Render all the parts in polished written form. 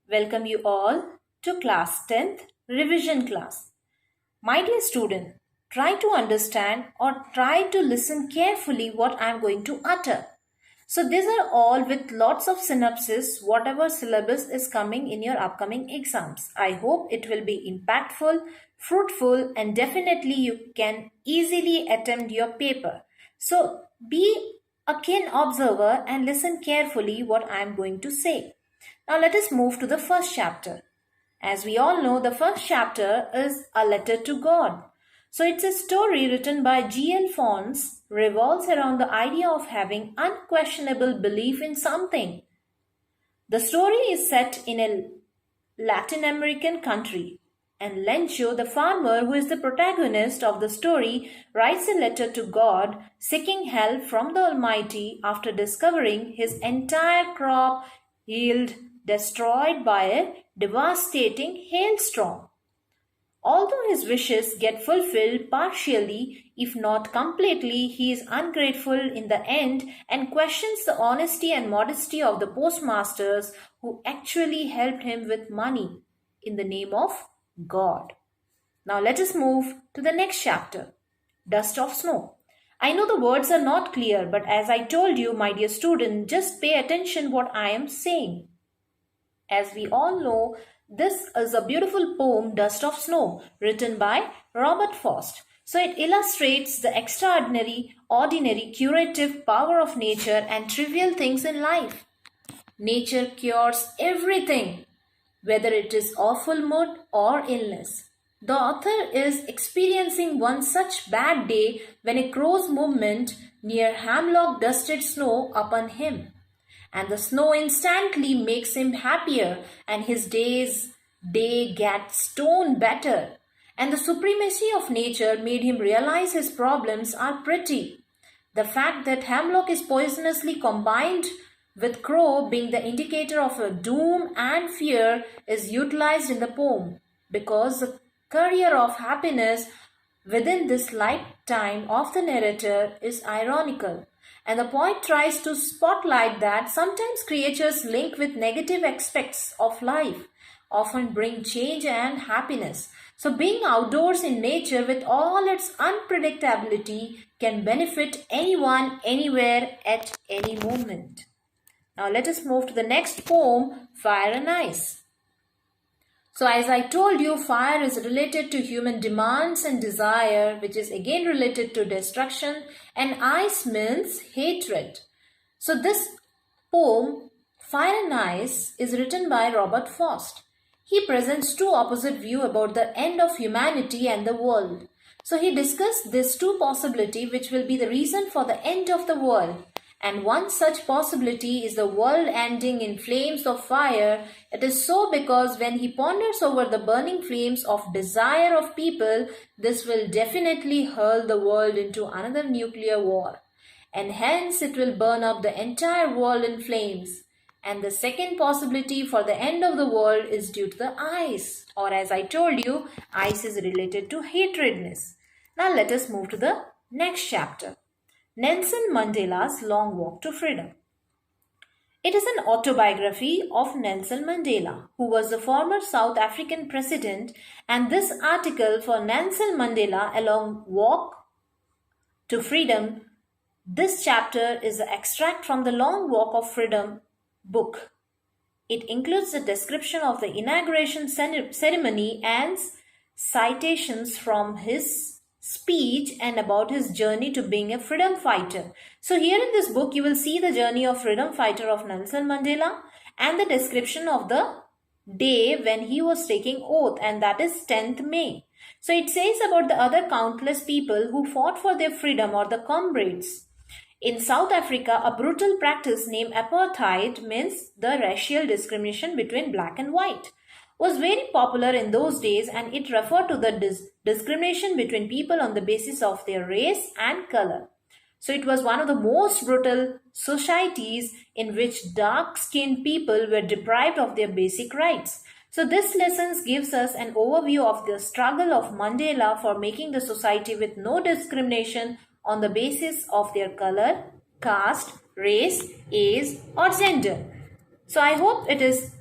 Welcome you all to class 10th revision class. My dear student, try to understand or try to listen carefully what I am going to utter. So these are all with lots of synopsis, whatever syllabus is coming in your upcoming exams. I hope it will be impactful, fruitful, and definitely you can easily attempt your paper. So be a keen observer and listen carefully what I am going to say. Now let us move to the first chapter. As we all know, the first chapter is A Letter to God. So it's a story written by G.L. Fons, revolves around the idea of having unquestionable belief in something. The story is set in a Latin American country, and Lencho, the farmer who is the protagonist of the story, writes a letter to God seeking help from the Almighty after discovering his entire crop yield destroyed by a devastating hailstorm. Although his wishes get fulfilled partially, if not completely, he is ungrateful in the end and questions the honesty and modesty of the postmasters who actually helped him with money in the name of God. Now let us move to the next chapter, Dust of Snow. I know the words are not clear, but as I told you, my dear student, just pay attention what I am saying. As we all know, this is a beautiful poem, Dust of Snow, written by Robert Frost. So it illustrates the extraordinary, ordinary, curative power of nature and trivial things in life. Nature cures everything, whether it is awful mood or illness. The author is experiencing one such bad day when a crow's movement near Hamlock dusted snow upon him, and the snow instantly makes him happier, and his day gets stone better. And the supremacy of nature made him realize his problems are pretty. The fact that hemlock is poisonously combined with crow being the indicator of a doom and fear is utilized in the poem, because the career of happiness within this lifetime of the narrator is ironical, and the poet tries to spotlight that sometimes creatures linked with negative aspects of life often bring change and happiness. So being outdoors in nature with all its unpredictability can benefit anyone, anywhere, at any moment. Now let us move to the next poem, Fire and Ice. So as I told you, fire is related to human demands and desire, which is again related to destruction, and ice means hatred. So this poem, Fire and Ice, is written by Robert Frost. He presents two opposite views about the end of humanity and the world. So he discussed these two possibilities which will be the reason for the end of the world. And one such possibility is the world ending in flames of fire. It is so because when he ponders over the burning flames of desire of people, this will definitely hurl the world into another nuclear war. And hence it will burn up the entire world in flames. And the second possibility for the end of the world is due to the ice. Or as I told you, ice is related to hatredness. Now let us move to the next chapter. Nelson Mandela's Long Walk to Freedom. It is an autobiography of Nelson Mandela, who was the former South African president, and this article for Nelson Mandela, A Long Walk to Freedom, this chapter is an extract from the Long Walk of Freedom book. It includes the description of the inauguration ceremony and citations from his speech and about his journey to being a freedom fighter. So here in this book you will see the journey of freedom fighter of Nelson Mandela and the description of the day when he was taking oath, and that is 10th May. So it says about the other countless people who fought for their freedom, or the comrades. In South Africa, a brutal practice named apartheid, means the racial discrimination between black and white, was very popular in those days, and it referred to the discrimination between people on the basis of their race and color. So it was one of the most brutal societies in which dark-skinned people were deprived of their basic rights. So this lesson gives us an overview of the struggle of Mandela for making the society with no discrimination on the basis of their color, caste, race, age or gender. So I hope it is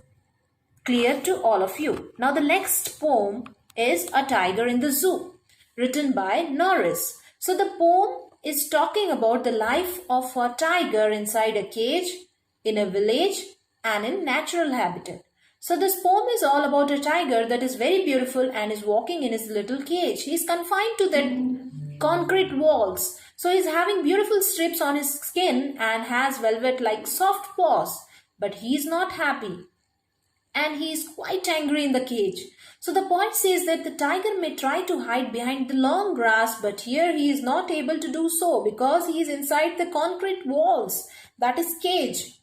clear to all of you. Now the next poem is A Tiger in the Zoo, written by Norris. So the poem is talking about the life of a tiger inside a cage, in a village, and in natural habitat. So this poem is all about a tiger that is very beautiful and is walking in his little cage. He is confined to the concrete walls. So he is having beautiful strips on his skin and has velvet like soft paws. But he is not happy and he is quite angry in the cage. So the poet says that the tiger may try to hide behind the long grass, but here he is not able to do so because he is inside the concrete walls, that is cage.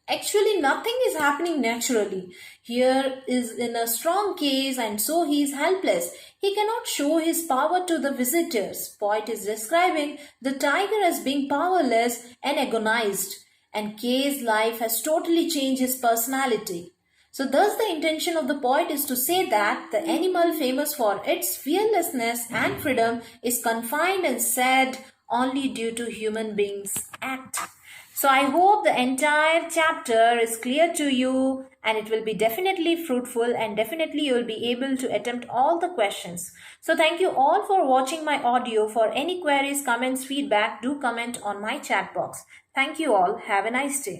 Actually, nothing is happening naturally. Here is in a strong case and so he is helpless. He cannot show his power to the visitors. Poet is describing the tiger as being powerless and agonized. And K's life has totally changed his personality. So thus the intention of the poet is to say that the animal famous for its fearlessness and freedom is confined and sad only due to human beings' act. So I hope the entire chapter is clear to you and it will be definitely fruitful and definitely you will be able to attempt all the questions. So thank you all for watching my audio. For any queries, comments, feedback, do comment on my chat box. Thank you all. Have a nice day.